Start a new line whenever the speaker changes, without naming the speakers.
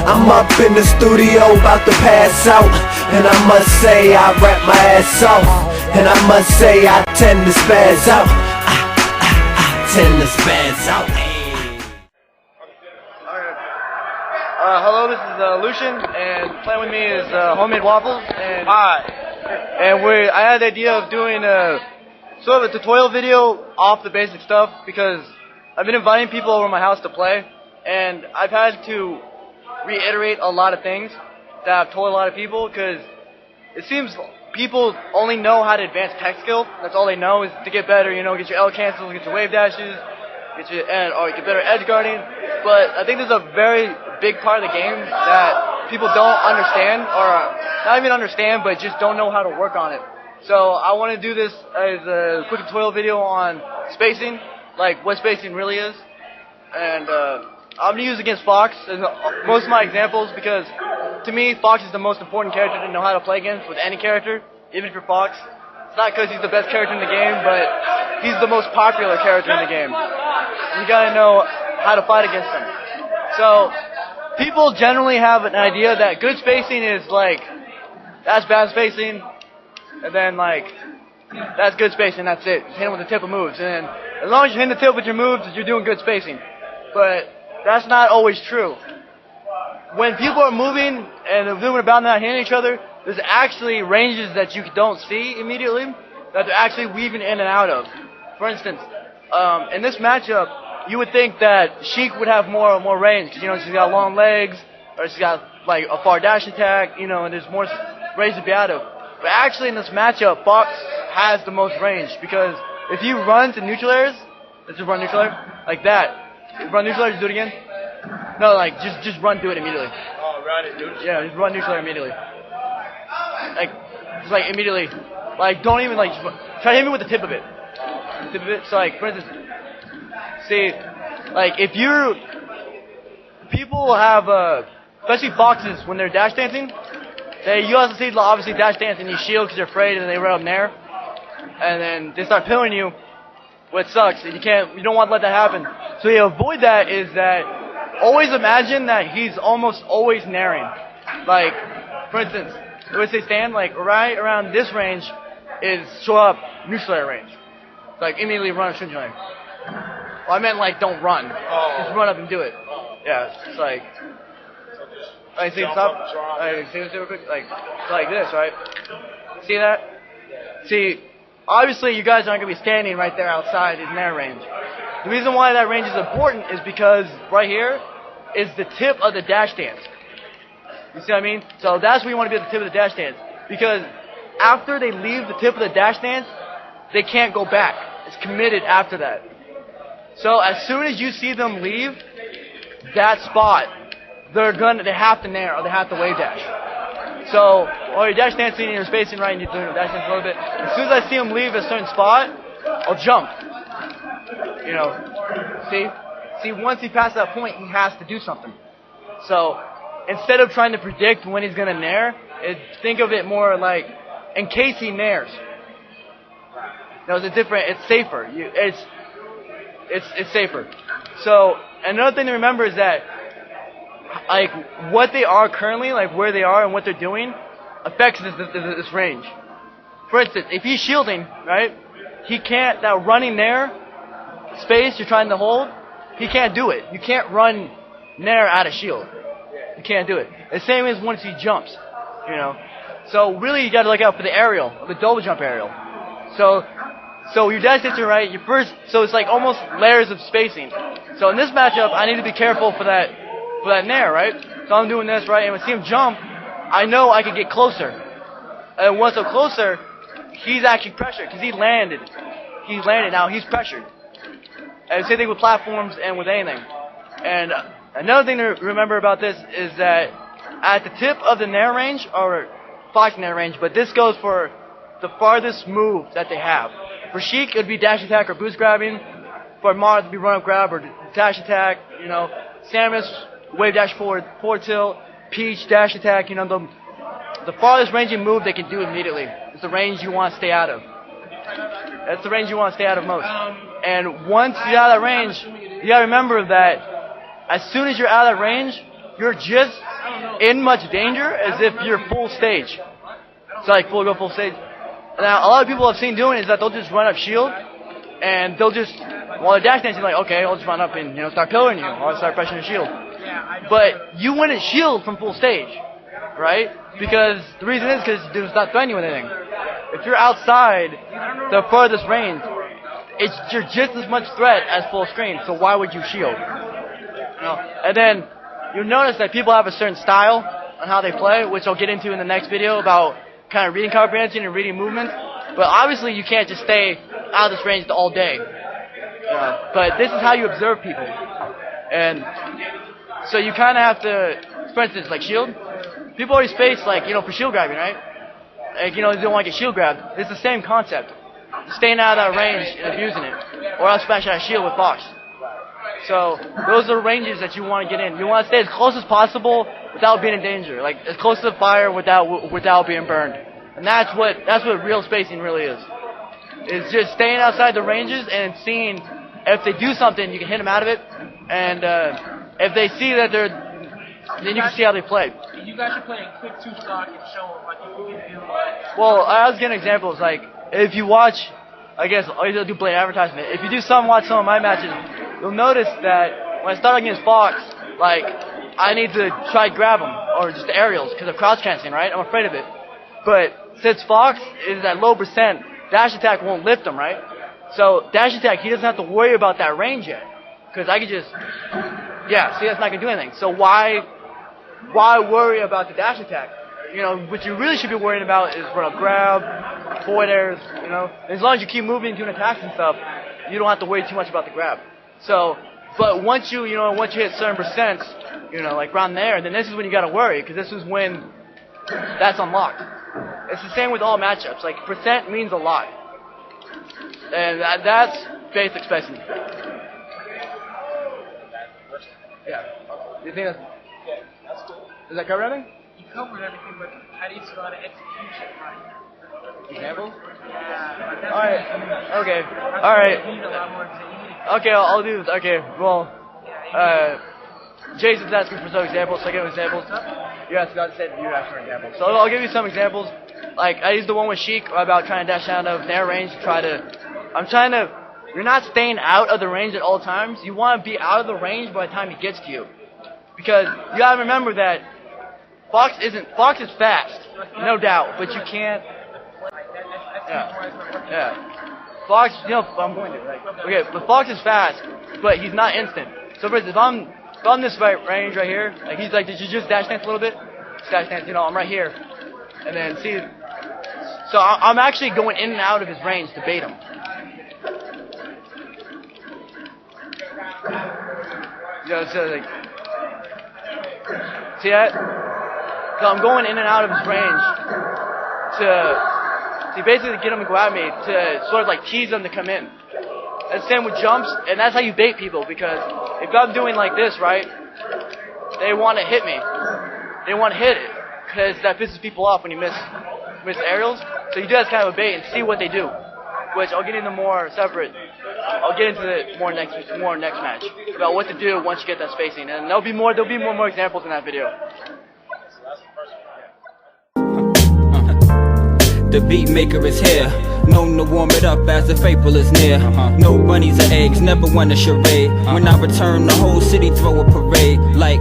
I'm up in the studio about to pass out, and I must say I rap my ass off, and I must say I tend to spaz out. I tend to spaz out.
Hello, this is Lucien, and playing with me is Homemade Waffles. And
Hi.
And I had the idea of doing sort of a tutorial video off the basic stuff because I've been inviting people over to my house to play, and I've had to reiterate a lot of things that I've told a lot of people because it seems people only know how to advance tech skill. That's all they know is to get better, get your L cancels, get your wave dashes, or get better edge guarding. But I think there's a very big part of the game that people don't understand, or not even understand, but just don't know how to work on it. So I want to do this as a quick tutorial video on spacing, like what spacing really is. And I'm going to use against Fox as most of my examples because to me Fox is the most important character to know how to play against with any character, even if you're Fox. It's not because he's the best character in the game, but he's the most popular character in the game. You gotta know how to fight against him. So people generally have an idea that good spacing is like, that's bad spacing, and then like, that's good spacing, that's it. Just hit him with the tip of moves. And as long as you hit the tip with your moves, you're doing good spacing. But that's not always true. When people are moving and they're moving about and not hitting each other, there's actually ranges that you don't see immediately that they're actually weaving in and out of. For instance, in this matchup, you would think that Sheik would have more range because she's got long legs, or she's got like a far dash attack, and there's more range to be out of. But actually, in this matchup, Fox has the most range because if you run to neutral airs, let's just run neutral air like that. Run neutral air, just do it again. No, like just run, do it immediately.
Oh, run it, dude.
Yeah, just run neutral air immediately. Like immediately. Like don't even like try to hit me with the tip of it. The tip of it. So like for instance, see, like if people have especially Foxes when they're dash dancing, you also see obviously dash dancing, you shield because you're afraid, and then they run up in there, and then they start pilling you, which sucks. And you don't want to let that happen. So you avoid that is that always imagine that he's almost always naring. Like for instance, let's say stand like right around this range is show up neutral air range. Like immediately run a neutral air. Well, I meant like don't run. Just run up and do it. Yeah, it's like. I see stop. See real quick. Like this, right? See that? See, obviously you guys aren't gonna be standing right there outside in their range. The reason why that range is important is because right here is the tip of the dash dance. You see what I mean? So that's where you want to be at the tip of the dash dance. Because after they leave the tip of the dash dance, they can't go back. It's committed after that. So as soon as you see them leave that spot, they have to nair or they have to wave dash. So, or you're dash dancing and you're spacing right and you're doing dash dancing a little bit. As soon as I see them leave a certain spot, I'll jump. See, once he passes that point, he has to do something. So, instead of trying to predict when he's gonna nair, think of it more like in case he nairs. It's safer. It's safer. So, another thing to remember is that like what they are currently, like where they are and what they're doing, affects this range. For instance, if he's shielding, right, he can't, that running nair space you're trying to hold, he can't do it. You can't run nair out of shield. You can't do it. The same as once he jumps, So really you got to look out for the aerial, the double jump aerial. So your dash dancing, right, so it's like almost layers of spacing. So in this matchup, I need to be careful for that nair, right? So I'm doing this, right, and when I see him jump, I know I can get closer. And once I'm closer, he's actually pressured because he landed. He's landed, now he's pressured. And same thing with platforms and with anything. And another thing to remember about this is that at the tip of the nair range, or Fox nair range, but this goes for the farthest move that they have. For Sheik, it would be dash attack or boost grabbing. For Mars, it would be run up grab or dash attack. Samus, wave dash forward tilt. Peach, dash attack. The farthest ranging move they can do immediately. It's the range you want to stay out of. That's the range you want to stay out of most. And once you're out of that range, you gotta remember that as soon as you're out of that range, you're just in much danger as if you're full stage. So like full stage. Now a lot of people I've seen doing is that they'll just run up shield, and they'll just while they're dash dancing like, okay, I'll just run up and start pillaring you, or I'll start pressuring shield. But you wouldn't shield from full stage, right? Because the reason is because it's not threatening you with anything. If you're outside the furthest range, you're just as much threat as full screen. So why would you shield? And then you'll notice that people have a certain style on how they play, which I'll get into in the next video about kind of reading comprehension and reading movement. But obviously you can't just stay out of this range all day. But this is how you observe people. And so you kind of have to, for instance, like shield. People always face like, for shield grabbing, right? Like, they don't want to get shield grabbed. It's the same concept. Staying out of that range and abusing it. Or else smash out shield with Fox. So those are ranges that you want to get in. You want to stay as close as possible without being in danger. Like as close to the fire without being burned. And that's what real spacing really is. It's just staying outside the ranges and seeing if they do something, you can hit them out of it. And if they see that then you can see how they play.
You guys should play a quick two-stock and show them, like, if you can do it.
Well, I was getting examples, like, if you watch, I guess, I'll do blade advertisement. If you watch some of my matches, you'll notice that when I start against Fox, like, I need to try to grab him, or just the aerials, because of crouch canceling, right? I'm afraid of it. But since Fox is at low percent, dash attack won't lift him, right? So, dash attack, he doesn't have to worry about that range yet. Because I could just, see, that's not going to do anything. So why worry about the dash attack? What you really should be worrying about is run up grab, forward airs, As long as you keep moving, doing attacks and stuff, you don't have to worry too much about the grab. So, but once you hit certain percents, like around there, then this is when you got to worry, because this is when that's unlocked. It's the same with all matchups. Like, percent means a lot. And that's basic spacing. Yeah. You think
that's cool.
Does that cover everything?
You covered everything, but how do you start an execution right?
Examples?
Yeah.
Alright. Okay. Alright.
You need a lot more examples.
Okay, I'll do this. Okay, well, Jason's asking for some examples, so I give him examples. You asked for examples. So I'll give you some examples. Like, I used the one with Sheik about trying to dash out of their range, you're not staying out of the range at all times. You want to be out of the range by the time he gets to you. Because you gotta remember that Fox is fast, no doubt, but you can't. Yeah. Fox, I'm going to. Okay, but Fox is fast, but he's not instant. So for instance, if I'm this range right here, like he's like, did you just dash dance a little bit? Just dash dance, I'm right here. And then see, so I'm actually going in and out of his range to bait him. So like, see that? So I'm going in and out of his range to basically get him to go at me, to sort of like tease him to come in. And same with jumps, and that's how you bait people, because if I'm doing like this, right, they want to hit me. They want to hit it, because that pisses people off when you miss aerials. So you do that as kind of a bait and see what they do, which I'll get into more separate. I'll get into it more next match about what to do once you get that spacing, and there'll be more examples in that video.
The beat maker is here, known to warm it up as if April is near. No bunnies or eggs, never won a charade. When I return, the whole city throw a parade like.